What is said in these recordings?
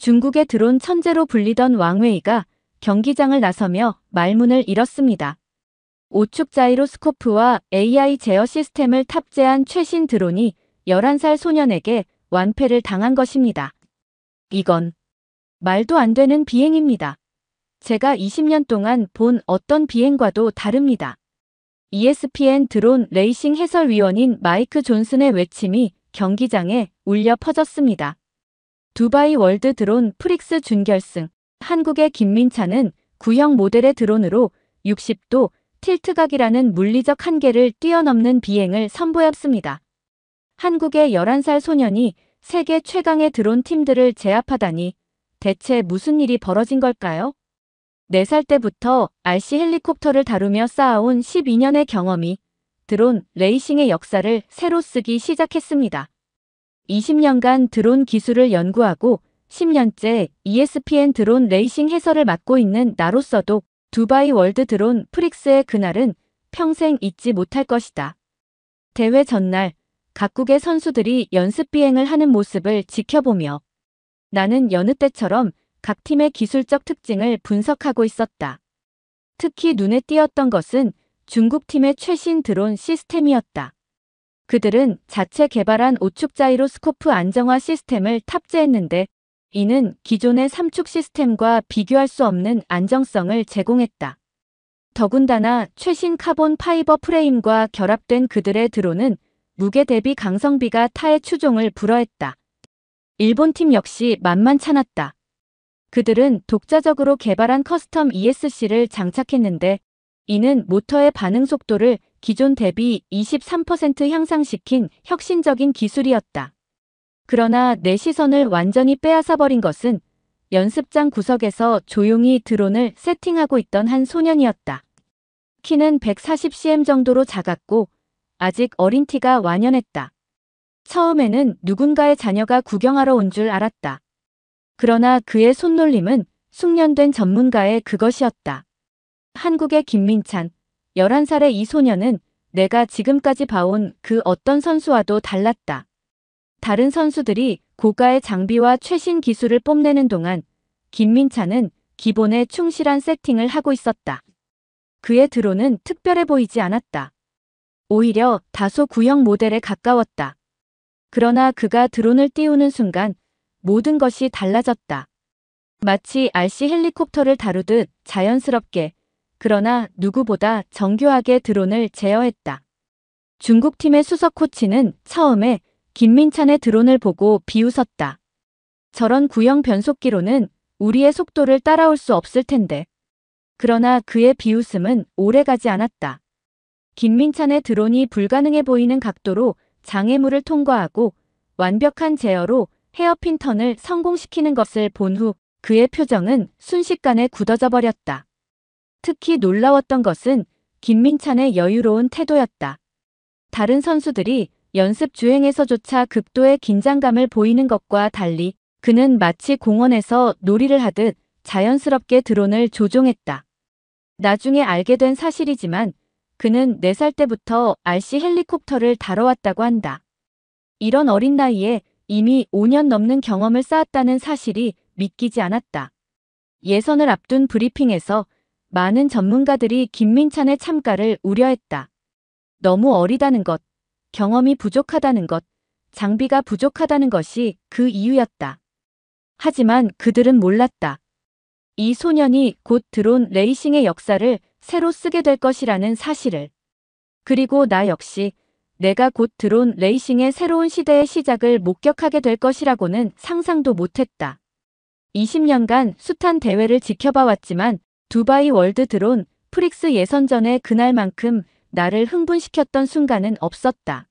중국의 드론 천재로 불리던 왕웨이가 경기장을 나서며 말문을 잃었습니다. 오축 자이로스코프와 AI 제어 시스템을 탑재한 최신 드론이 11살 소년에게 완패를 당한 것입니다. 이건 말도 안 되는 비행입니다. 제가 20년 동안 본 어떤 비행과도 다릅니다. ESPN 드론 레이싱 해설위원인 마이크 존슨의 외침이 경기장에 울려 퍼졌습니다. 두바이 월드 드론 프릭스 준결승. 한국의 김민찬은 구형 모델의 드론으로 60도 틸트각이라는 물리적 한계를 뛰어넘는 비행을 선보였습니다. 한국의 11살 소년이 세계 최강의 드론 팀들을 제압하다니 대체 무슨 일이 벌어진 걸까요? 4살 때부터 RC 헬리콥터를 다루며 쌓아온 12년의 경험이 드론 레이싱의 역사를 새로 쓰기 시작했습니다. 20년간 드론 기술을 연구하고 10년째 ESPN 드론 레이싱 해설을 맡고 있는 나로서도 두바이 월드 드론 프릭스의 그날은 평생 잊지 못할 것이다. 대회 전날 각국의 선수들이 연습 비행을 하는 모습을 지켜보며 나는 여느 때처럼 각 팀의 기술적 특징을 분석하고 있었다. 특히 눈에 띄었던 것은 중국 팀의 최신 드론 시스템이었다. 그들은 자체 개발한 5축 자이로스코프 안정화 시스템을 탑재했는데 이는 기존의 3축 시스템과 비교할 수 없는 안정성을 제공했다. 더군다나 최신 카본 파이버 프레임과 결합된 그들의 드론은 무게 대비 강성비가 타의 추종을 불허했다. 일본 팀 역시 만만찮았다. 그들은 독자적으로 개발한 커스텀 ESC를 장착했는데 이는 모터의 반응 속도를 기존 대비 23% 향상시킨 혁신적인 기술이었다. 그러나 내 시선을 완전히 빼앗아버린 것은 연습장 구석에서 조용히 드론을 세팅하고 있던 한 소년이었다. 키는 140cm 정도로 작았고 아직 어린 티가 완연했다. 처음에는 누군가의 자녀가 구경하러 온 줄 알았다. 그러나 그의 손놀림은 숙련된 전문가의 그것이었다. 한국의 김민찬, 11살의 이 소년은 내가 지금까지 봐온 그 어떤 선수와도 달랐다. 다른 선수들이 고가의 장비와 최신 기술을 뽐내는 동안 김민찬은 기본에 충실한 세팅을 하고 있었다. 그의 드론은 특별해 보이지 않았다. 오히려 다소 구형 모델에 가까웠다. 그러나 그가 드론을 띄우는 순간 모든 것이 달라졌다. 마치 RC 헬리콥터를 다루듯 자연스럽게, 그러나 누구보다 정교하게 드론을 제어했다. 중국팀의 수석 코치는 처음에 김민찬의 드론을 보고 비웃었다. 저런 구형 변속기로는 우리의 속도를 따라올 수 없을 텐데. 그러나 그의 비웃음은 오래가지 않았다. 김민찬의 드론이 불가능해 보이는 각도로 장애물을 통과하고 완벽한 제어로 헤어핀 턴을 성공시키는 것을 본 후 그의 표정은 순식간에 굳어져 버렸다. 특히 놀라웠던 것은 김민찬의 여유로운 태도였다. 다른 선수들이 연습 주행에서조차 극도의 긴장감을 보이는 것과 달리 그는 마치 공원에서 놀이를 하듯 자연스럽게 드론을 조종했다. 나중에 알게 된 사실이지만 그는 4살 때부터 RC 헬리콥터를 다뤄왔다고 한다. 이런 어린 나이에 이미 5년 넘는 경험을 쌓았다는 사실이 믿기지 않았다. 예선을 앞둔 브리핑에서 많은 전문가들이 김민찬의 참가를 우려했다. 너무 어리다는 것, 경험이 부족하다는 것, 장비가 부족하다는 것이 그 이유였다. 하지만 그들은 몰랐다. 이 소년이 곧 드론 레이싱의 역사를 새로 쓰게 될 것이라는 사실을. 그리고 나 역시 내가 곧 드론 레이싱의 새로운 시대의 시작을 목격하게 될 것이라고는 상상도 못했다. 20년간 숱한 대회를 지켜봐왔지만 두바이 월드 드론 프릭스 예선전의 그날만큼 나를 흥분시켰던 순간은 없었다.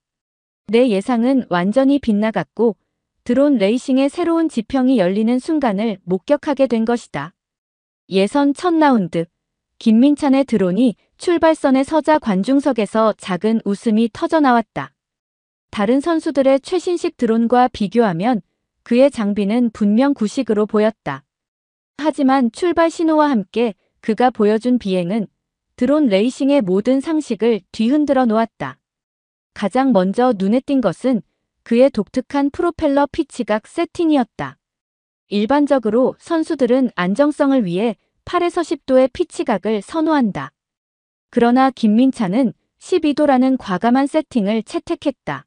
내 예상은 완전히 빗나갔고 드론 레이싱의 새로운 지평이 열리는 순간을 목격하게 된 것이다. 예선 첫 라운드, 김민찬의 드론이 출발선에 서자 관중석에서 작은 웃음이 터져나왔다. 다른 선수들의 최신식 드론과 비교하면 그의 장비는 분명 구식으로 보였다. 하지만 출발 신호와 함께 그가 보여준 비행은 드론 레이싱의 모든 상식을 뒤흔들어 놓았다. 가장 먼저 눈에 띈 것은 그의 독특한 프로펠러 피치각 세팅이었다. 일반적으로 선수들은 안정성을 위해 8에서 10도의 피치각을 선호한다. 그러나 김민찬은 12도라는 과감한 세팅을 채택했다.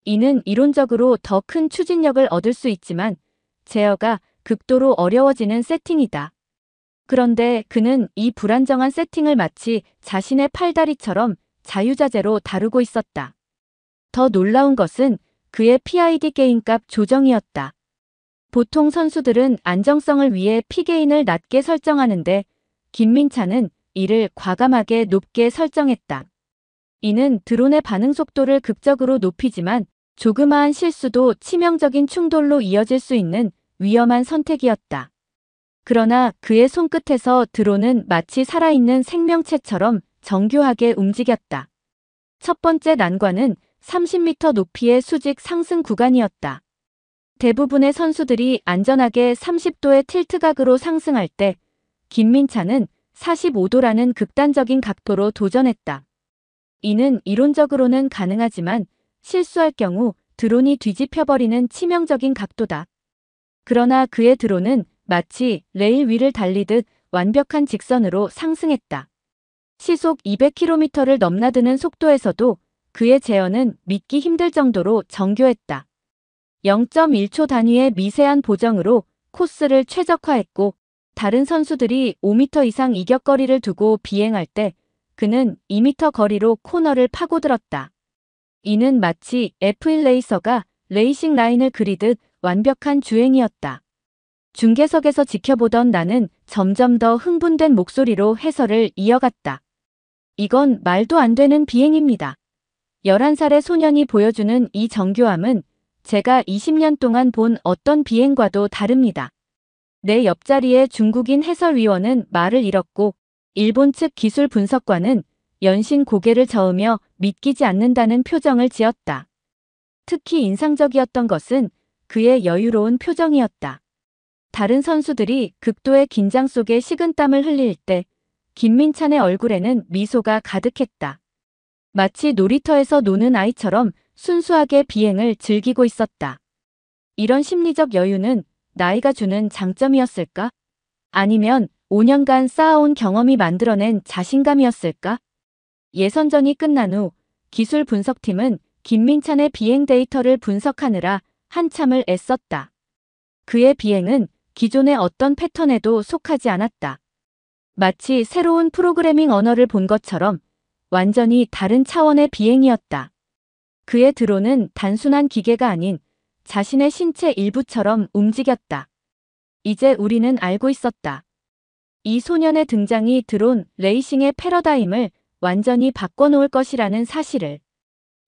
이는 이론적으로 더 큰 추진력을 얻을 수 있지만 제어가 극도로 어려워지는 세팅이다. 그런데 그는 이 불안정한 세팅을 마치 자신의 팔다리처럼 자유자재로 다루고 있었다. 더 놀라운 것은 그의 PID 게인값 조정이었다. 보통 선수들은 안정성을 위해 P게인을 낮게 설정하는데 김민찬은 이를 과감하게 높게 설정했다. 이는 드론의 반응 속도를 극적으로 높이지만 조그마한 실수도 치명적인 충돌로 이어질 수 있는 위험한 선택이었다. 그러나 그의 손끝에서 드론은 마치 살아있는 생명체처럼 정교하게 움직였다. 첫 번째 난관은 30m 높이의 수직 상승 구간이었다. 대부분의 선수들이 안전하게 30도의 틸트각으로 상승할 때 김민찬은 45도라는 극단적인 각도로 도전했다. 이는 이론적으로는 가능하지만 실수할 경우 드론이 뒤집혀버리는 치명적인 각도다. 그러나 그의 드론은 마치 레일 위를 달리듯 완벽한 직선으로 상승했다. 시속 200km를 넘나드는 속도에서도 그의 제어는 믿기 힘들 정도로 정교했다. 0.1초 단위의 미세한 보정으로 코스를 최적화했고 다른 선수들이 5m 이상 이격거리를 두고 비행할 때 그는 2m 거리로 코너를 파고들었다. 이는 마치 F1 레이서가 레이싱 라인을 그리듯 완벽한 주행이었다. 중계석에서 지켜보던 나는 점점 더 흥분된 목소리로 해설을 이어갔다. 이건 말도 안 되는 비행입니다. 11살의 소년이 보여주는 이 정교함은 제가 20년 동안 본 어떤 비행과도 다릅니다. 내 옆자리의 중국인 해설위원은 말을 잃었고 일본 측 기술 분석관은 연신 고개를 저으며 믿기지 않는다는 표정을 지었다. 특히 인상적이었던 것은 그의 여유로운 표정이었다. 다른 선수들이 극도의 긴장 속에 식은땀을 흘릴 때 김민찬의 얼굴에는 미소가 가득했다. 마치 놀이터에서 노는 아이처럼 순수하게 비행을 즐기고 있었다. 이런 심리적 여유는 나이가 주는 장점이었을까? 아니면 5년간 쌓아온 경험이 만들어낸 자신감이었을까? 예선전이 끝난 후 기술 분석팀은 김민찬의 비행 데이터를 분석하느라 한참을 애썼다. 그의 비행은 기존의 어떤 패턴에도 속하지 않았다. 마치 새로운 프로그래밍 언어를 본 것처럼 완전히 다른 차원의 비행이었다. 그의 드론은 단순한 기계가 아닌 자신의 신체 일부처럼 움직였다. 이제 우리는 알고 있었다. 이 소년의 등장이 드론 레이싱의 패러다임을 완전히 바꿔놓을 것이라는 사실을.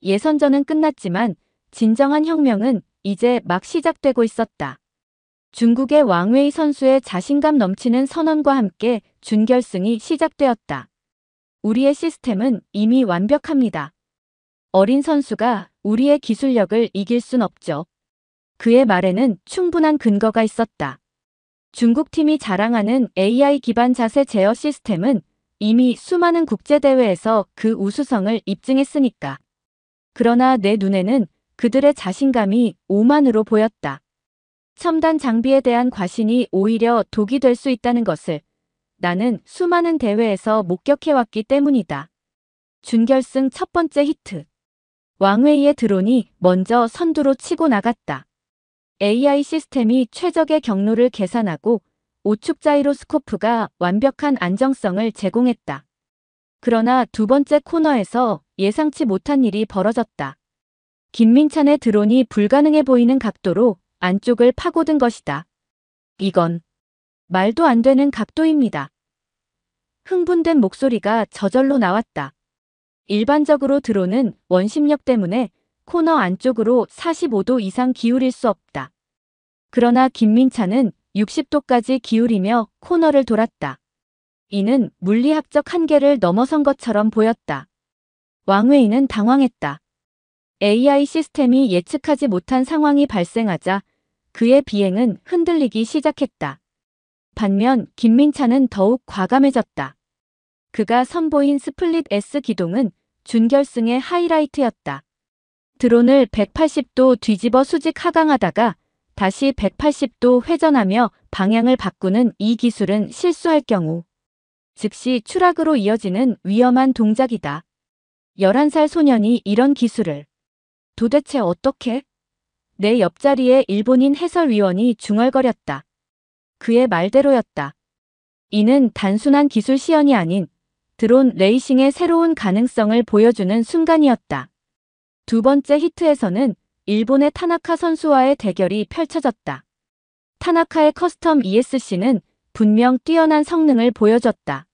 예선전은 끝났지만 진정한 혁명은 이제 막 시작되고 있었다. 중국의 왕웨이 선수의 자신감 넘치는 선언과 함께 준결승이 시작되었다. 우리의 시스템은 이미 완벽합니다. 어린 선수가 우리의 기술력을 이길 순 없죠. 그의 말에는 충분한 근거가 있었다. 중국팀이 자랑하는 AI 기반 자세 제어 시스템은 이미 수많은 국제대회에서 그 우수성을 입증했으니까. 그러나 내 눈에는 그들의 자신감이 오만으로 보였다. 첨단 장비에 대한 과신이 오히려 독이 될 수 있다는 것을 나는 수많은 대회에서 목격해왔기 때문이다. 준결승 첫 번째 히트. 왕웨이의 드론이 먼저 선두로 치고 나갔다. AI 시스템이 최적의 경로를 계산하고 우측 자이로스코프가 완벽한 안정성을 제공했다. 그러나 두 번째 코너에서 예상치 못한 일이 벌어졌다. 김민찬의 드론이 불가능해 보이는 각도로 안쪽을 파고든 것이다. 이건 말도 안 되는 각도입니다. 흥분된 목소리가 저절로 나왔다. 일반적으로 드론은 원심력 때문에 코너 안쪽으로 45도 이상 기울일 수 없다. 그러나 김민찬은 60도까지 기울이며 코너를 돌았다. 이는 물리학적 한계를 넘어선 것처럼 보였다. 왕웨이는 당황했다. AI 시스템이 예측하지 못한 상황이 발생하자 그의 비행은 흔들리기 시작했다. 반면 김민찬은 더욱 과감해졌다. 그가 선보인 스플릿 S 기동은 준결승의 하이라이트였다. 드론을 180도 뒤집어 수직 하강하다가 다시 180도 회전하며 방향을 바꾸는 이 기술은 실수할 경우 즉시 추락으로 이어지는 위험한 동작이다. 11살 소년이 이런 기술을 도대체 어떻게? 내 옆자리에 일본인 해설위원이 중얼거렸다. 그의 말대로였다. 이는 단순한 기술 시연이 아닌 드론 레이싱의 새로운 가능성을 보여주는 순간이었다. 두 번째 히트에서는 일본의 타나카 선수와의 대결이 펼쳐졌다. 타나카의 커스텀 ESC는 분명 뛰어난 성능을 보여줬다.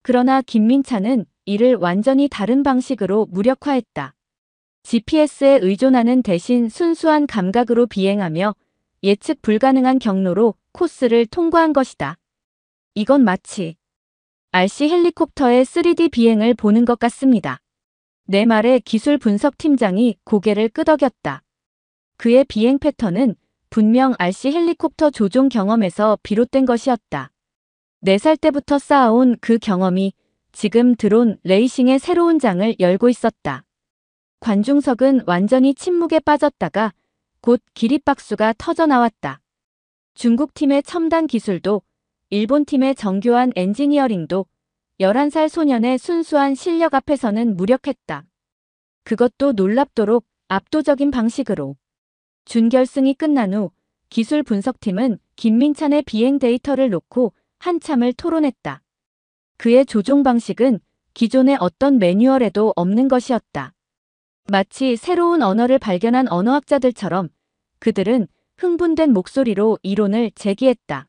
그러나 김민찬은 이를 완전히 다른 방식으로 무력화했다. GPS에 의존하는 대신 순수한 감각으로 비행하며 예측 불가능한 경로로 코스를 통과한 것이다. 이건 마치 RC 헬리콥터의 3D 비행을 보는 것 같습니다. 내 말에 기술 분석 팀장이 고개를 끄덕였다. 그의 비행 패턴은 분명 RC 헬리콥터 조종 경험에서 비롯된 것이었다. 4살 때부터 쌓아온 그 경험이 지금 드론 레이싱의 새로운 장을 열고 있었다. 관중석은 완전히 침묵에 빠졌다가 곧 기립박수가 터져나왔다. 중국팀의 첨단 기술도 일본팀의 정교한 엔지니어링도 11살 소년의 순수한 실력 앞에서는 무력했다. 그것도 놀랍도록 압도적인 방식으로. 준결승이 끝난 후 기술 분석팀은 김민찬의 비행 데이터를 놓고 한참을 토론했다. 그의 조종 방식은 기존의 어떤 매뉴얼에도 없는 것이었다. 마치 새로운 언어를 발견한 언어학자들처럼 그들은 흥분된 목소리로 이론을 제기했다.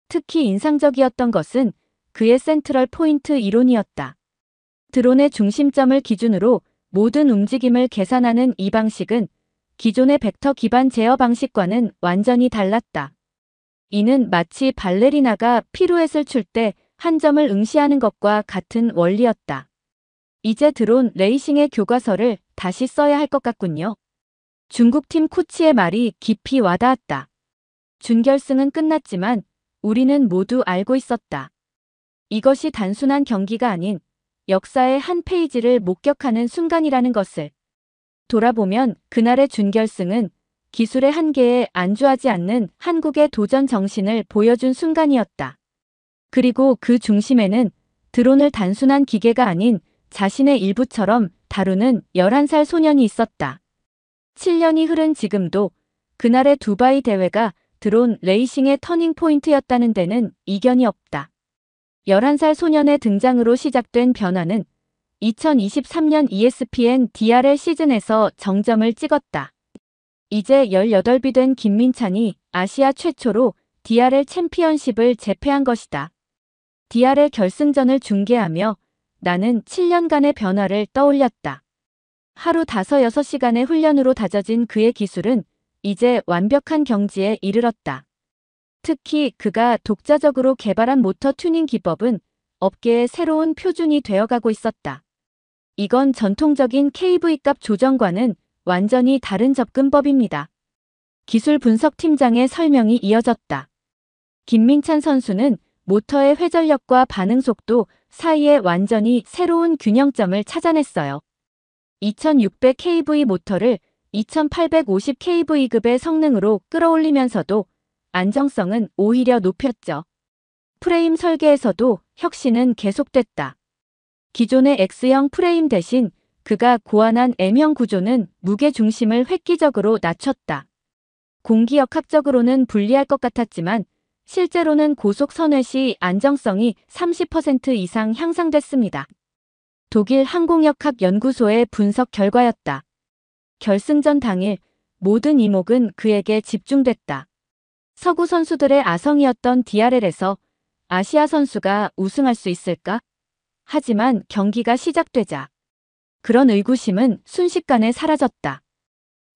특히 인상적이었던 것은 그의 센트럴 포인트 이론이었다. 드론의 중심점을 기준으로 모든 움직임을 계산하는 이 방식은 기존의 벡터 기반 제어 방식과는 완전히 달랐다. 이는 마치 발레리나가 피루엣을 출 때 한 점을 응시하는 것과 같은 원리였다. 이제 드론 레이싱의 교과서를 다시 써야 할 것 같군요. 중국팀 코치의 말이 깊이 와닿았다. 준결승은 끝났지만 우리는 모두 알고 있었다. 이것이 단순한 경기가 아닌 역사의 한 페이지를 목격하는 순간이라는 것을. 돌아보면 그날의 준결승은 기술의 한계에 안주하지 않는 한국의 도전 정신을 보여준 순간이었다. 그리고 그 중심에는 드론을 단순한 기계가 아닌 자신의 일부처럼 다루는 11살 소년이 있었다. 7년이 흐른 지금도 그날의 두바이 대회가 드론 레이싱의 터닝 포인트였다는 데는 이견이 없다. 11살 소년의 등장으로 시작된 변화는 2023년 ESPN DRL 시즌에서 정점을 찍었다. 이제 18이 된 김민찬이 아시아 최초로 DRL 챔피언십을 제패한 것이다. DRL 결승전을 중계하며 나는 7년간의 변화를 떠올렸다. 하루 5-6시간의 훈련으로 다져진 그의 기술은 이제 완벽한 경지에 이르렀다. 특히 그가 독자적으로 개발한 모터 튜닝 기법은 업계의 새로운 표준이 되어가고 있었다. 이건 전통적인 KV값 조정과는 완전히 다른 접근법입니다. 기술 분석팀장의 설명이 이어졌다. 김민찬 선수는 모터의 회전력과 반응 속도 사이에 완전히 새로운 균형점을 찾아냈어요. 2600kV 모터를 2850kV급의 성능으로 끌어올리면서도 안정성은 오히려 높였죠. 프레임 설계에서도 혁신은 계속됐다. 기존의 X형 프레임 대신 그가 고안한 M형 구조는 무게 중심을 획기적으로 낮췄다. 공기역학적으로는 불리할 것 같았지만 실제로는 고속 선회 시 안정성이 30% 이상 향상됐습니다. 독일 항공역학연구소의 분석 결과였다. 결승전 당일 모든 이목은 그에게 집중됐다. 서구 선수들의 아성이었던 DRL에서 아시아 선수가 우승할 수 있을까? 하지만 경기가 시작되자 그런 의구심은 순식간에 사라졌다.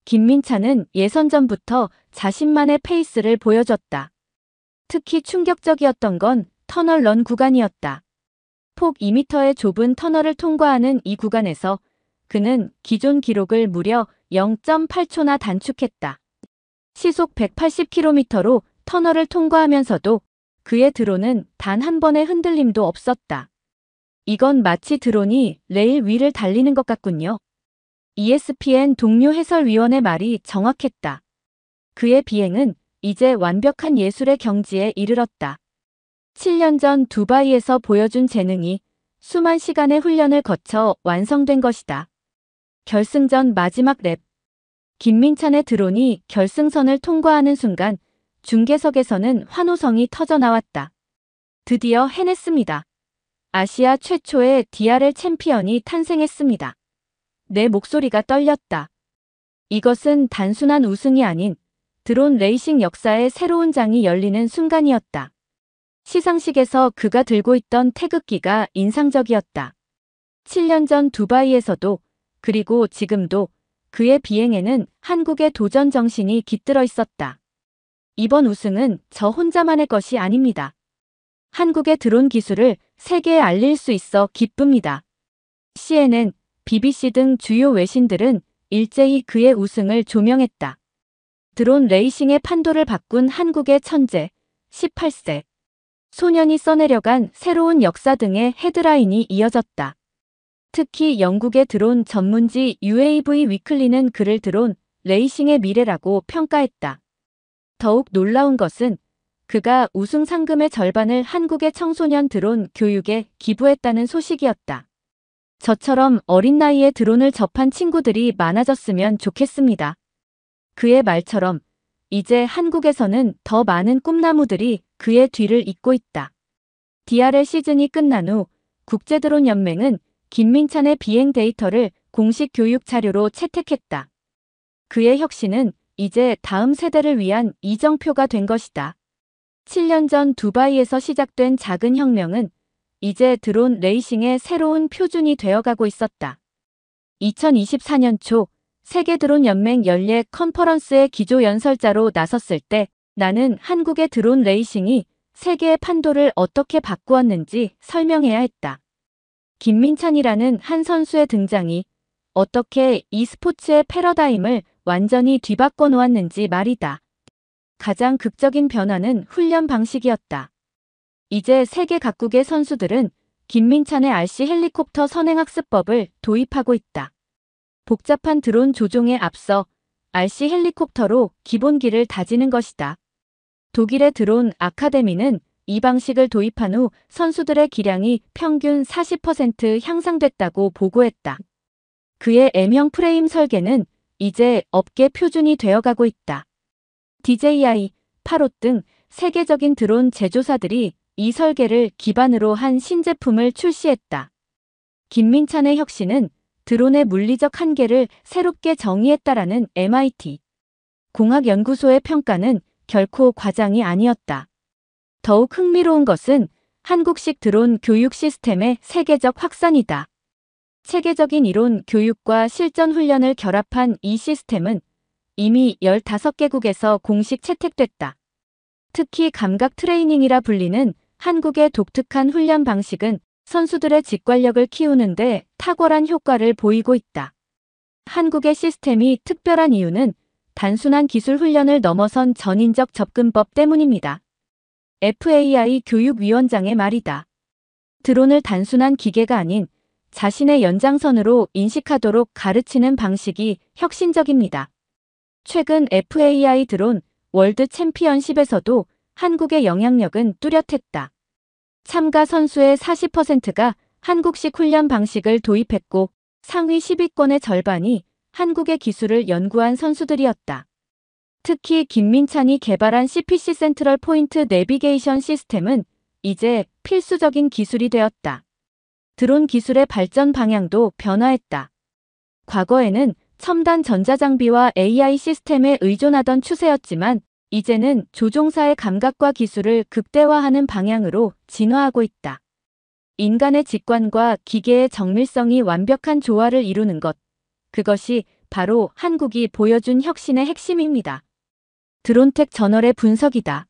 김민찬은 예선전부터 자신만의 페이스를 보여줬다. 특히 충격적이었던 건 터널 런 구간이었다. 폭 2m의 좁은 터널을 통과하는 이 구간에서 그는 기존 기록을 무려 0.8초나 단축했다. 시속 180km로 터널을 통과하면서도 그의 드론은 단 한 번의 흔들림도 없었다. 이건 마치 드론이 레일 위를 달리는 것 같군요. ESPN 동료 해설위원의 말이 정확했다. 그의 비행은 이제 완벽한 예술의 경지에 이르렀다. 7년 전 두바이에서 보여준 재능이 수만 시간의 훈련을 거쳐 완성된 것이다. 결승전 마지막 랩. 김민찬의 드론이 결승선을 통과하는 순간 중계석에서는 환호성이 터져나왔다. 드디어 해냈습니다. 아시아 최초의 DRL 챔피언이 탄생했습니다. 내 목소리가 떨렸다. 이것은 단순한 우승이 아닌 드론 레이싱 역사의 새로운 장이 열리는 순간이었다. 시상식에서 그가 들고 있던 태극기가 인상적이었다. 7년 전 두바이에서도 그리고 지금도 그의 비행에는 한국의 도전 정신이 깃들어 있었다. 이번 우승은 저 혼자만의 것이 아닙니다. 한국의 드론 기술을 세계에 알릴 수 있어 기쁩니다. CNN, BBC 등 주요 외신들은 일제히 그의 우승을 조명했다. 드론 레이싱의 판도를 바꾼 한국의 천재, 18세. 소년이 써내려간 새로운 역사 등의 헤드라인이 이어졌다. 특히 영국의 드론 전문지 UAV 위클리는 그를 드론 레이싱의 미래라고 평가했다. 더욱 놀라운 것은 그가 우승 상금의 절반을 한국의 청소년 드론 교육에 기부했다는 소식이었다. 저처럼 어린 나이에 드론을 접한 친구들이 많아졌으면 좋겠습니다. 그의 말처럼 이제 한국에서는 더 많은 꿈나무들이 그의 뒤를 잇고 있다. DRL 시즌이 끝난 후 국제드론연맹은 김민찬의 비행 데이터를 공식 교육 자료로 채택했다. 그의 혁신은 이제 다음 세대를 위한 이정표가 된 것이다. 7년 전 두바이에서 시작된 작은 혁명은 이제 드론 레이싱의 새로운 표준이 되어가고 있었다. 2024년 초 세계 드론 연맹 연례 컨퍼런스의 기조 연설자로 나섰을 때 나는 한국의 드론 레이싱이 세계의 판도를 어떻게 바꾸었는지 설명해야 했다. 김민찬이라는 한 선수의 등장이 어떻게 e스포츠의 패러다임을 완전히 뒤바꿔 놓았는지 말이다. 가장 극적인 변화는 훈련 방식이었다. 이제 세계 각국의 선수들은 김민찬의 RC 헬리콥터 선행학습법을 도입하고 있다. 복잡한 드론 조종에 앞서 RC 헬리콥터로 기본기를 다지는 것이다. 독일의 드론 아카데미는 이 방식을 도입한 후 선수들의 기량이 평균 40% 향상됐다고 보고했다. 그의 M형 프레임 설계는 이제 업계 표준이 되어가고 있다. DJI, 파롯 등 세계적인 드론 제조사들이 이 설계를 기반으로 한 신제품을 출시했다. 김민찬의 혁신은 드론의 물리적 한계를 새롭게 정의했다라는 MIT 공학연구소의 평가는 결코 과장이 아니었다. 더욱 흥미로운 것은 한국식 드론 교육 시스템의 세계적 확산이다. 체계적인 이론 교육과 실전 훈련을 결합한 이 시스템은 이미 15개국에서 공식 채택됐다. 특히 감각 트레이닝이라 불리는 한국의 독특한 훈련 방식은 선수들의 직관력을 키우는데 탁월한 효과를 보이고 있다. 한국의 시스템이 특별한 이유는 단순한 기술 훈련을 넘어선 전인적 접근법 때문입니다. FAI 교육위원장의 말이다. 드론을 단순한 기계가 아닌 자신의 연장선으로 인식하도록 가르치는 방식이 혁신적입니다. 최근 FAI 드론 월드 챔피언십에서도 한국의 영향력은 뚜렷했다. 참가 선수의 40%가 한국식 훈련 방식을 도입했고 상위 10위권의 절반이 한국의 기술을 연구한 선수들이었다. 특히 김민찬이 개발한 CPC 센트럴 포인트 내비게이션 시스템은 이제 필수적인 기술이 되었다. 드론 기술의 발전 방향도 변화했다. 과거에는 첨단 전자장비와 AI 시스템에 의존하던 추세였지만 이제는 조종사의 감각과 기술을 극대화하는 방향으로 진화하고 있다. 인간의 직관과 기계의 정밀성이 완벽한 조화를 이루는 것. 그것이 바로 한국이 보여준 혁신의 핵심입니다. 드론텍 저널의 분석이다.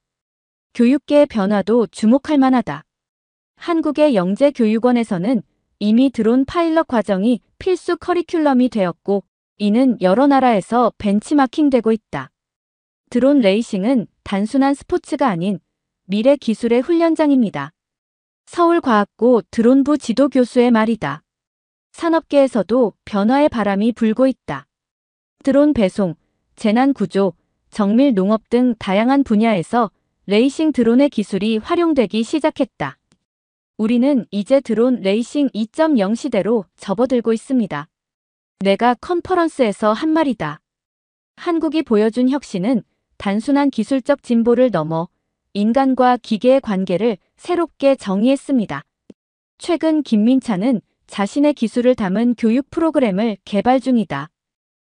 교육계의 변화도 주목할 만하다. 한국의 영재교육원에서는 이미 드론 파일럿 과정이 필수 커리큘럼이 되었고 이는 여러 나라에서 벤치마킹되고 있다. 드론 레이싱은 단순한 스포츠가 아닌 미래 기술의 훈련장입니다. 서울과학고 드론부 지도교수의 말이다. 산업계에서도 변화의 바람이 불고 있다. 드론 배송, 재난 구조, 정밀 농업 등 다양한 분야에서 레이싱 드론의 기술이 활용되기 시작했다. 우리는 이제 드론 레이싱 2.0 시대로 접어들고 있습니다. 내가 컨퍼런스에서 한 말이다. 한국이 보여준 혁신은 단순한 기술적 진보를 넘어 인간과 기계의 관계를 새롭게 정의했습니다. 최근 김민찬은 자신의 기술을 담은 교육 프로그램을 개발 중이다.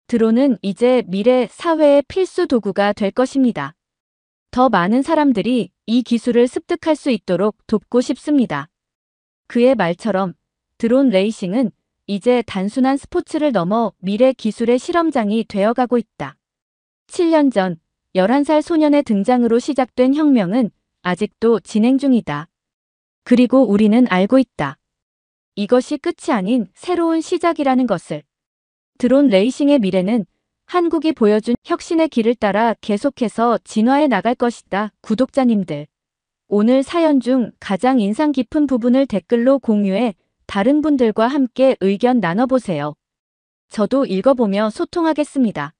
드론은 이제 미래 사회의 필수 도구가 될 것입니다. 더 많은 사람들이 이 기술을 습득할 수 있도록 돕고 싶습니다. 그의 말처럼 드론 레이싱은 이제 단순한 스포츠를 넘어 미래 기술의 실험장이 되어가고 있다. 7년 전 11살 소년의 등장으로 시작된 혁명은 아직도 진행 중이다. 그리고 우리는 알고 있다. 이것이 끝이 아닌 새로운 시작이라는 것을. 드론 레이싱의 미래는 한국이 보여준 혁신의 길을 따라 계속해서 진화해 나갈 것이다. 구독자님들, 오늘 사연 중 가장 인상 깊은 부분을 댓글로 공유해 다른 분들과 함께 의견 나눠보세요. 저도 읽어보며 소통하겠습니다.